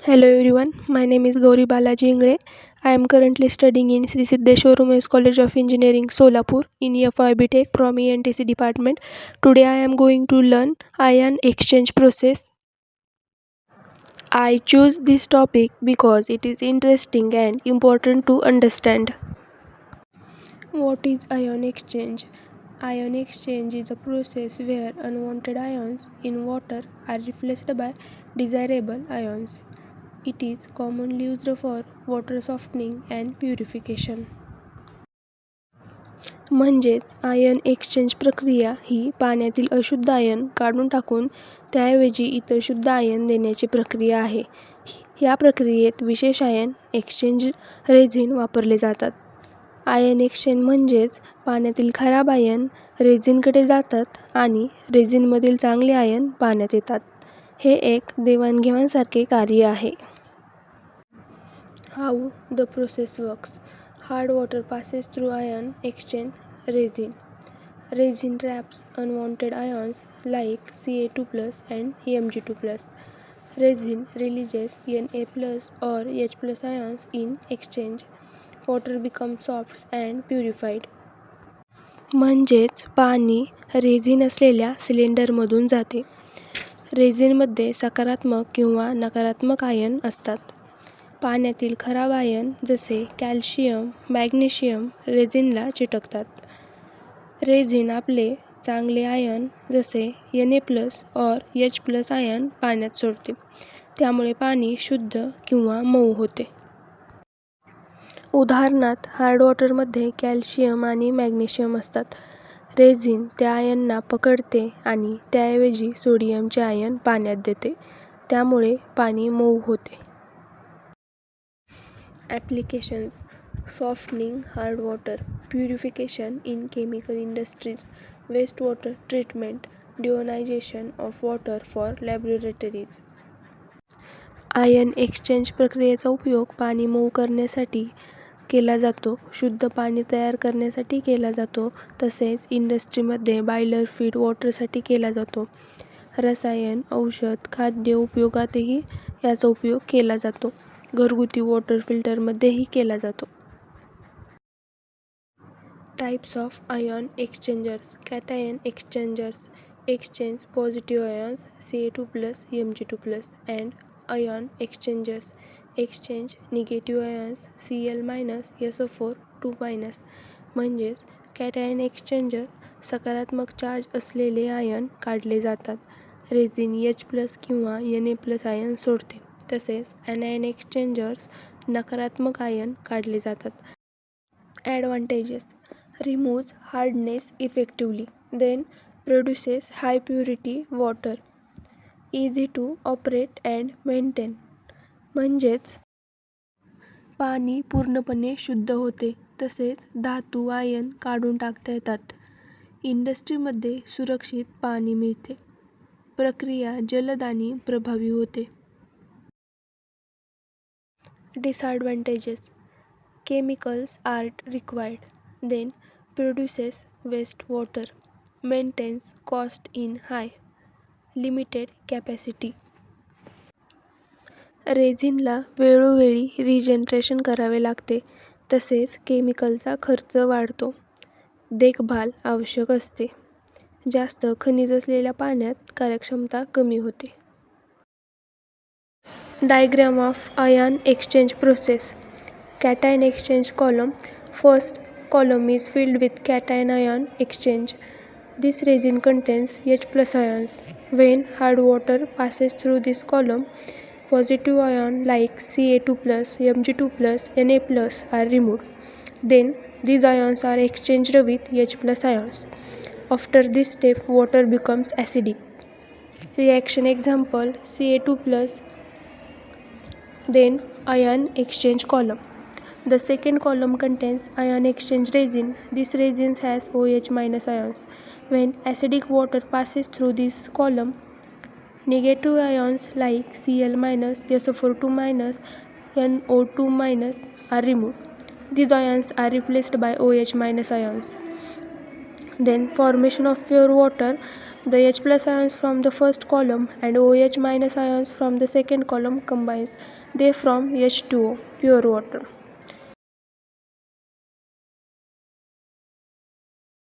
Hello everyone, my name is Gauri Balaji Ingre. I am currently studying in Sri Siddheshwar Women's College of Engineering, Solapur in FIB Tech from ENTC department. Today I am going to learn ion exchange process. I choose this topic because it is interesting and important to understand. What is ion exchange? Ion exchange is a process where unwanted ions in water are replaced by desirable ions. It is commonly used for water softening and purification. म्हणजेच ion exchange प्रक्रिया ही पाण्यातील अशुद्ध ion काढून टाकून त्याऐवजी इतर शुद्ध ion देण्याची प्रक्रिया आहे. या प्रक्रियेत विशेष आयन एक्सचेंज रेझिन वापरले जातात. आयन एक्सचेंज म्हणजेच पाण्यातील खराब आयन रेझिनकडे जातात आणि रेझिनमधील चांगले आयन पाण्यात येतात. हे एक देवाणघेवाणसारखे कार्य आहे. How the process works. Hard water passes through ion exchange resin. Resin traps unwanted ions like Ca2+ and Mg2+. Resin releases Na+ or H+ ions in exchange. Water becomes soft and purified. म्हणजेच पाणी resin असलेल्या सिलेंडरमधून जाते. रेझिनमध्ये सकारात्मक किंवा नकारात्मक ion असतात. पाण्यातील खराब आयन जसे कॅल्शियम, मॅग्नेशियम रेझिनला चिटकतात. रेझिन आपले चांगले आयन जसे Na+ और H+ आयन पाण्यात सोडते. त्यामुळे पाणी शुद्ध किंवा मऊ होते. उदाहरणार्थ हार्ड वॉटरमध्ये कॅल्शियम आणि मॅग्नेशियम असतात. रेझिन त्या आयनना पकडते आणि त्याऐवजी सोडियमचे आयन पाण्यात देते. त्यामुळे पाणी मऊ होते. Applications: softening hard water, purification in chemical industries, wastewater treatment, deionization of water for laboratories. Ion exchange प्रक्रियेचा उपयोग पाणी मऊ करण्यासाठी केला जातो, शुद्ध पाणी तयार करण्यासाठी केला जातो, तसेच इंडस्ट्रीमध्ये बॉयलर फीड वॉटरसाठी केला जातो. रसायन, औषध, खाद्य उपयोगातही याचा उपयोग केला जातो. घरगुती वॉटर फिल्टरमध्येही केला जातो. Types of ion exchangers. Cation exchangers exchange positive ions Ca2+, Mg2+, and ion exchangers exchange negative ions Cl-, SO4, 2-. म्हणजेच कॅटायन एक्सचेंजर सकारात्मक चार्ज असलेले आयन काढले जातात. रेझिन H+ किंवा Na+ आयन सोडते. तसेच ॲनायन एक्सचेंजर्स नकारात्मक आयन काढले जातात. ॲडव्हांटेजेस: removes hardness effectively, then produces high purity water, easy to operate and maintain. म्हणजेच पाणी पूर्णपणे शुद्ध होते, तसेच धातू आयन काढून टाकता येतात. इंडस्ट्रीमध्ये सुरक्षित पाणी मिळते. प्रक्रिया जलद आणि प्रभावी होते. Disadvantages: chemicals are required, then produces waste water, maintains cost in high, limited capacity. रेझिनला वेळोवेळी रिजनरेशन करावे लागते, तसेच केमिकलचा खर्च वाढतो. देखभाल आवश्यक असते. जास्त खनिज असलेल्या पाण्यात कार्यक्षमता कमी होते. Diagram of ion exchange process. Cation exchange column. First column is filled with cation ion exchange. This resin contains H+ ions. When hard water passes through this column, positive ions like Ca2+, Mg2+, Na+ are removed. Then these ions are exchanged with H+ ions. After this step, water becomes acidic. Reaction example: Ca2+, then ion exchange column. The second column contains ion exchange resin. This resin has OH- ions. When acidic water passes through this column, negative ions like Cl-, SO4, 2-, NO2- are removed. These ions are replaced by OH- ions. Then formation of pure water. The H plus ions from the first column and OH minus ions from the second column combines. They form H2O, pure water.